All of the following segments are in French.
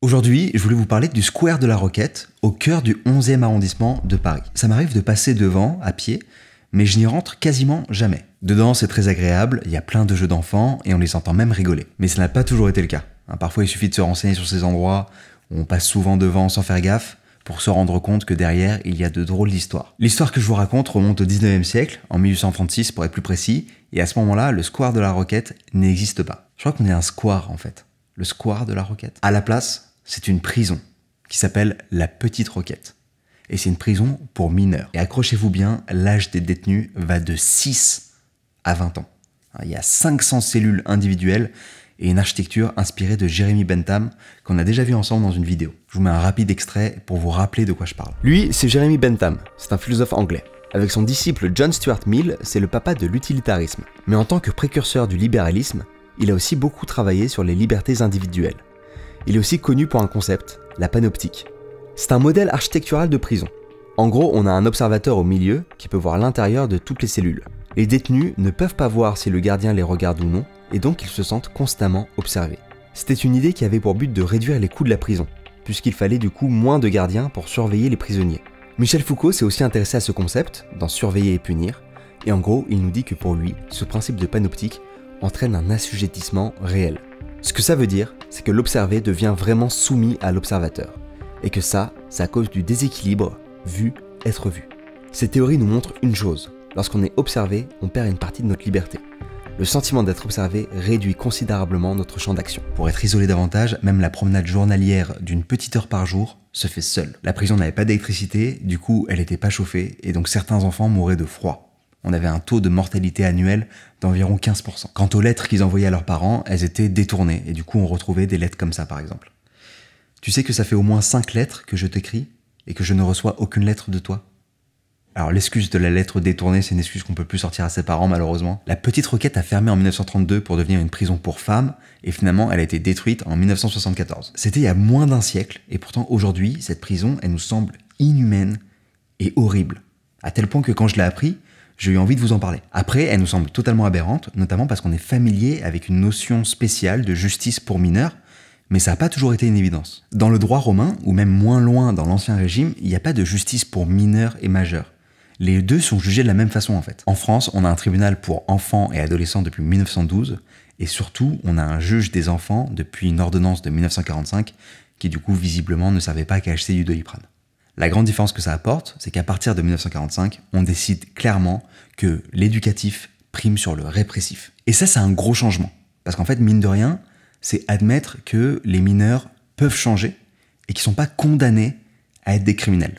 Aujourd'hui, je voulais vous parler du square de la Roquette, au cœur du 11e arrondissement de Paris. Ça m'arrive de passer devant, à pied, mais je n'y rentre quasiment jamais. Dedans, c'est très agréable, il y a plein de jeux d'enfants et on les entend même rigoler. Mais ça n'a pas toujours été le cas. Parfois, il suffit de se renseigner sur ces endroits où on passe souvent devant sans faire gaffe pour se rendre compte que derrière, il y a de drôles d'histoires. L'histoire que je vous raconte remonte au 19e siècle, en 1836 pour être plus précis, et à ce moment-là, le square de la Roquette n'existe pas. Je crois qu'on est un square en fait. Le square de la Roquette. À la place, c'est une prison qui s'appelle la Petite Roquette. Et c'est une prison pour mineurs. Et accrochez-vous bien, l'âge des détenus va de 6 à 20 ans. Il y a 500 cellules individuelles et une architecture inspirée de Jeremy Bentham qu'on a déjà vu ensemble dans une vidéo. Je vous mets un rapide extrait pour vous rappeler de quoi je parle. Lui, c'est Jeremy Bentham, c'est un philosophe anglais. Avec son disciple John Stuart Mill, c'est le papa de l'utilitarisme. Mais en tant que précurseur du libéralisme, il a aussi beaucoup travaillé sur les libertés individuelles. Il est aussi connu pour un concept, la panoptique. C'est un modèle architectural de prison. En gros, on a un observateur au milieu qui peut voir l'intérieur de toutes les cellules. Les détenus ne peuvent pas voir si le gardien les regarde ou non, et donc ils se sentent constamment observés. C'était une idée qui avait pour but de réduire les coûts de la prison, puisqu'il fallait du coup moins de gardiens pour surveiller les prisonniers. Michel Foucault s'est aussi intéressé à ce concept, dans Surveiller et punir, et en gros, il nous dit que pour lui, ce principe de panoptique entraîne un assujettissement réel. Ce que ça veut dire, c'est que l'observé devient vraiment soumis à l'observateur, et que ça, c'est à cause du déséquilibre vu-être vu. Ces théories nous montrent une chose, lorsqu'on est observé, on perd une partie de notre liberté. Le sentiment d'être observé réduit considérablement notre champ d'action. Pour être isolé davantage, même la promenade journalière d'une petite heure par jour se fait seule. La prison n'avait pas d'électricité, du coup elle n'était pas chauffée, et donc certains enfants mouraient de froid. On avait un taux de mortalité annuel d'environ 15%. Quant aux lettres qu'ils envoyaient à leurs parents, elles étaient détournées, et du coup on retrouvait des lettres comme ça par exemple. Tu sais que ça fait au moins 5 lettres que je t'écris, et que je ne reçois aucune lettre de toi? Alors l'excuse de la lettre détournée, c'est une excuse qu'on peut plus sortir à ses parents malheureusement. La Petite Roquette a fermé en 1932 pour devenir une prison pour femmes, et finalement elle a été détruite en 1974. C'était il y a moins d'un siècle, et pourtant aujourd'hui, cette prison, elle nous semble inhumaine et horrible. À tel point que quand je l'ai appris, j'ai eu envie de vous en parler. Après, elle nous semble totalement aberrante, notamment parce qu'on est familier avec une notion spéciale de justice pour mineurs, mais ça n'a pas toujours été une évidence. Dans le droit romain, ou même moins loin dans l'Ancien Régime, il n'y a pas de justice pour mineurs et majeurs. Les deux sont jugés de la même façon en fait. En France, on a un tribunal pour enfants et adolescents depuis 1912, et surtout, on a un juge des enfants depuis une ordonnance de 1945, qui du coup visiblement ne savait pas qu'à acheter du Doliprane. La grande différence que ça apporte, c'est qu'à partir de 1945, on décide clairement que l'éducatif prime sur le répressif. Et ça, c'est un gros changement. Parce qu'en fait, mine de rien, c'est admettre que les mineurs peuvent changer et qu'ils ne sont pas condamnés à être des criminels.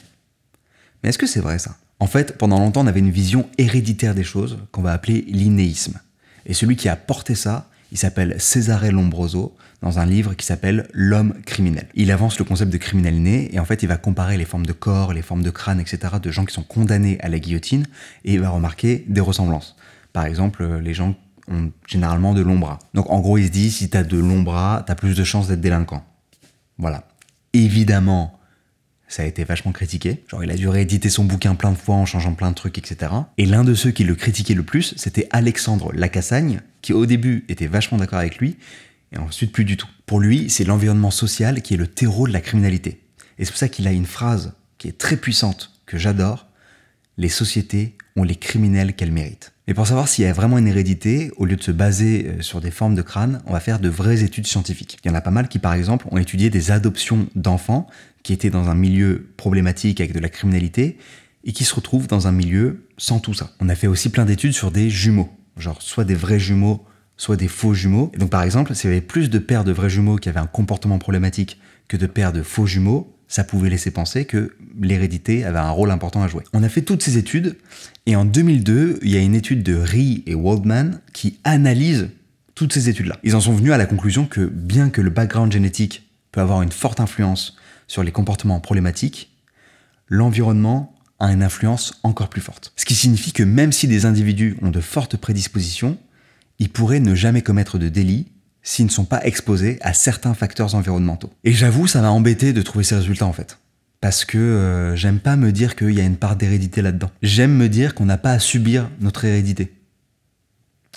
Mais est-ce que c'est vrai ça? En fait, pendant longtemps, on avait une vision héréditaire des choses qu'on va appeler l'innéisme. Et celui qui a porté ça, il s'appelle Cesare Lombroso, dans un livre qui s'appelle L'homme criminel. Il avance le concept de criminel né, et en fait il va comparer les formes de corps, les formes de crâne, etc. de gens qui sont condamnés à la guillotine, et il va remarquer des ressemblances. Par exemple, les gens ont généralement de longs bras. Donc en gros, il se dit, si t'as de longs bras, t'as plus de chances d'être délinquant. Voilà. Évidemment, ça a été vachement critiqué. Genre, il a dû rééditer son bouquin plein de fois en changeant plein de trucs, etc. Et l'un de ceux qui le critiquait le plus, c'était Alexandre Lacassagne, qui au début était vachement d'accord avec lui, et ensuite plus du tout. Pour lui, c'est l'environnement social qui est le terreau de la criminalité. Et c'est pour ça qu'il a une phrase qui est très puissante, que j'adore: les sociétés ont les criminels qu'elles méritent. Mais pour savoir s'il y a vraiment une hérédité, au lieu de se baser sur des formes de crâne, on va faire de vraies études scientifiques. Il y en a pas mal qui, par exemple, ont étudié des adoptions d'enfants qui étaient dans un milieu problématique avec de la criminalité et qui se retrouvent dans un milieu sans tout ça. On a fait aussi plein d'études sur des jumeaux, genre soit des vrais jumeaux, soit des faux jumeaux. Et donc par exemple, s'il y avait plus de paires de vrais jumeaux qui avaient un comportement problématique que de paires de faux jumeaux, ça pouvait laisser penser que l'hérédité avait un rôle important à jouer. On a fait toutes ces études, et en 2002, il y a une étude de Ree et Waldman qui analyse toutes ces études-là. Ils en sont venus à la conclusion que bien que le background génétique peut avoir une forte influence sur les comportements problématiques, l'environnement a une influence encore plus forte. Ce qui signifie que même si des individus ont de fortes prédispositions, ils pourraient ne jamais commettre de délit s'ils ne sont pas exposés à certains facteurs environnementaux. Et j'avoue, ça m'a embêté de trouver ces résultats en fait. Parce que j'aime pas me dire qu'il y a une part d'hérédité là-dedans. J'aime me dire qu'on n'a pas à subir notre hérédité.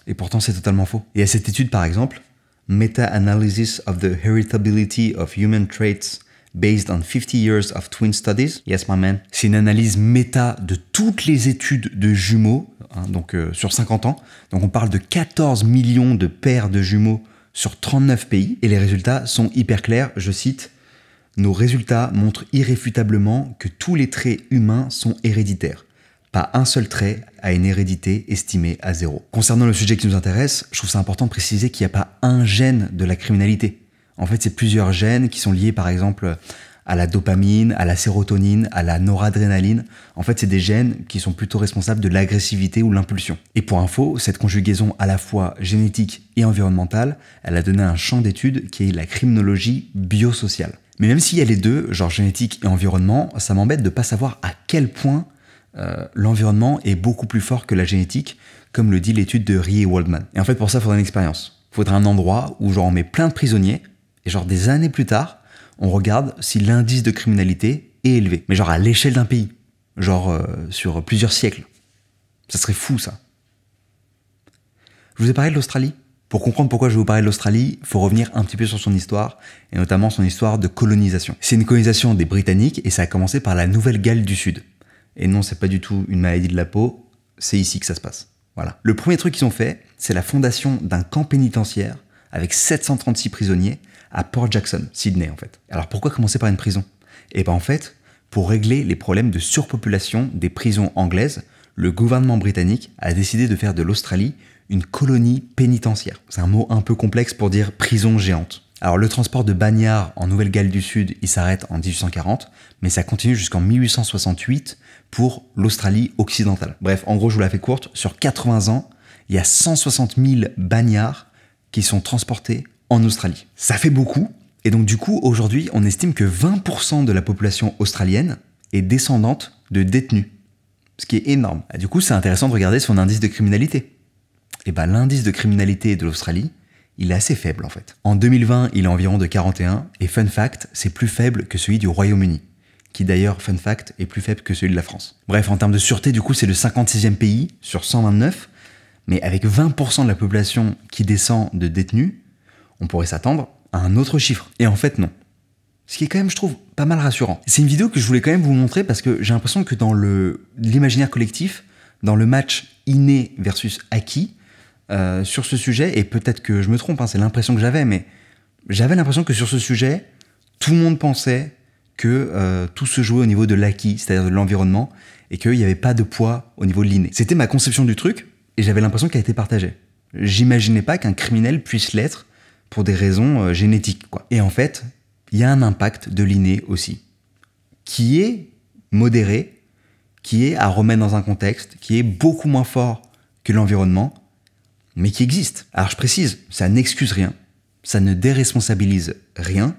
Et pourtant, c'est totalement faux. Et à cette étude, par exemple, Meta-analysis of the heritability of human traits based on 50 years of twin studies. Yes, my man. C'est une analyse méta de toutes les études de jumeaux, donc sur 50 ans. Donc on parle de 14 millions de paires de jumeaux sur 39 pays. Et les résultats sont hyper clairs. Je cite, « Nos résultats montrent irréfutablement que tous les traits humains sont héréditaires. Pas un seul trait a une hérédité estimée à 0. » Concernant le sujet qui nous intéresse, je trouve ça important de préciser qu'il n'y a pas un gène de la criminalité. En fait, c'est plusieurs gènes qui sont liés, par exemple, à la dopamine, à la sérotonine, à la noradrénaline. En fait, c'est des gènes qui sont plutôt responsables de l'agressivité ou l'impulsion. Et pour info, cette conjugaison à la fois génétique et environnementale, elle a donné un champ d'étude qui est la criminologie biosociale. Mais même s'il y a les deux, genre génétique et environnement, ça m'embête de ne pas savoir à quel point l'environnement est beaucoup plus fort que la génétique, comme le dit l'étude de Rie et Waldman. Et en fait, pour ça, il faudrait une expérience. Il faudrait un endroit où genre on met plein de prisonniers, et genre des années plus tard, on regarde si l'indice de criminalité est élevé. Mais genre à l'échelle d'un pays. Genre sur plusieurs siècles. Ça serait fou, ça. Je vous ai parlé de l'Australie. Pour comprendre pourquoi je vais vous parler de l'Australie, il faut revenir un petit peu sur son histoire, et notamment son histoire de colonisation. C'est une colonisation des Britanniques, et ça a commencé par la Nouvelle-Galles du Sud. Et non, c'est pas du tout une maladie de la peau, c'est ici que ça se passe. Voilà. Le premier truc qu'ils ont fait, c'est la fondation d'un camp pénitentiaire avec 736 prisonniers à Port Jackson, Sydney en fait. Alors pourquoi commencer par une prison? Et bien en fait, pour régler les problèmes de surpopulation des prisons anglaises, le gouvernement britannique a décidé de faire de l'Australie une colonie pénitentiaire. C'est un mot un peu complexe pour dire prison géante. Alors le transport de bagnards en Nouvelle-Galles du Sud, il s'arrête en 1840, mais ça continue jusqu'en 1868 pour l'Australie occidentale. Bref, en gros, je vous la fais courte, sur 80 ans, il y a 160 000 bagnards qui sont transportés en Australie. Ça fait beaucoup, et donc du coup, aujourd'hui, on estime que 20% de la population australienne est descendante de détenus, ce qui est énorme. Et du coup, c'est intéressant de regarder son indice de criminalité. Et ben, l'indice de criminalité de l'Australie, il est assez faible en fait. En 2020, il est environ de 41, et fun fact, c'est plus faible que celui du Royaume-Uni, qui d'ailleurs, fun fact, est plus faible que celui de la France. Bref, en termes de sûreté, du coup, c'est le 56e pays sur 129, mais avec 20% de la population qui descend de détenus, on pourrait s'attendre à un autre chiffre. Et en fait, non. Ce qui est quand même, je trouve, pas mal rassurant. C'est une vidéo que je voulais quand même vous montrer parce que j'ai l'impression que dans l'imaginaire collectif, dans le match inné versus acquis, sur ce sujet, et peut-être que je me trompe, hein, c'est l'impression que j'avais, mais j'avais l'impression que sur ce sujet, tout le monde pensait que tout se jouait au niveau de l'acquis, c'est-à-dire de l'environnement, et qu'il n'y avait pas de poids au niveau de l'inné. C'était ma conception du truc, et j'avais l'impression qu'elle était partagée. J'imaginais pas qu'un criminel puisse l'être pour des raisons génétiques, quoi. Et en fait, il y a un impact de l'inné aussi, qui est modéré, qui est à remettre dans un contexte, qui est beaucoup moins fort que l'environnement, mais qui existe. Alors je précise, ça n'excuse rien, ça ne déresponsabilise rien,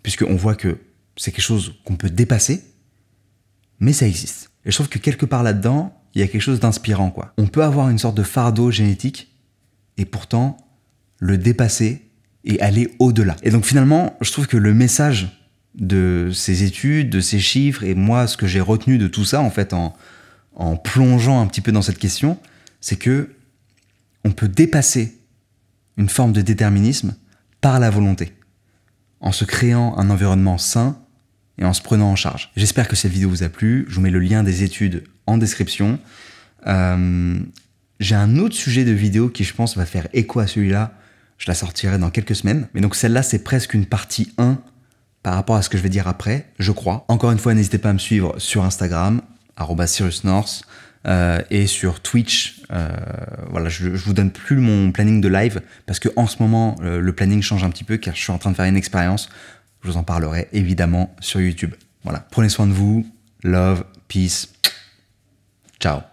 puisqu'on voit que c'est quelque chose qu'on peut dépasser, mais ça existe. Et je trouve que quelque part là-dedans, il y a quelque chose d'inspirant, quoi. On peut avoir une sorte de fardeau génétique, et pourtant le dépasser et aller au-delà. Et donc finalement, je trouve que le message de ces études, de ces chiffres, et moi, ce que j'ai retenu de tout ça, en fait, en plongeant un petit peu dans cette question, c'est que on peut dépasser une forme de déterminisme par la volonté, en se créant un environnement sain et en se prenant en charge. J'espère que cette vidéo vous a plu. Je vous mets le lien des études en description. J'ai un autre sujet de vidéo qui, je pense, va faire écho à celui-là. Je la sortirai dans quelques semaines. Mais donc celle-là, c'est presque une partie 1 par rapport à ce que je vais dire après, je crois. Encore une fois, n'hésitez pas à me suivre sur Instagram, @CyrusNorth, et sur Twitch. Voilà, je vous donne plus mon planning de live parce que en ce moment, le planning change un petit peu car je suis en train de faire une expérience. Je vous en parlerai évidemment sur YouTube. Voilà, prenez soin de vous. Love, peace. Ciao.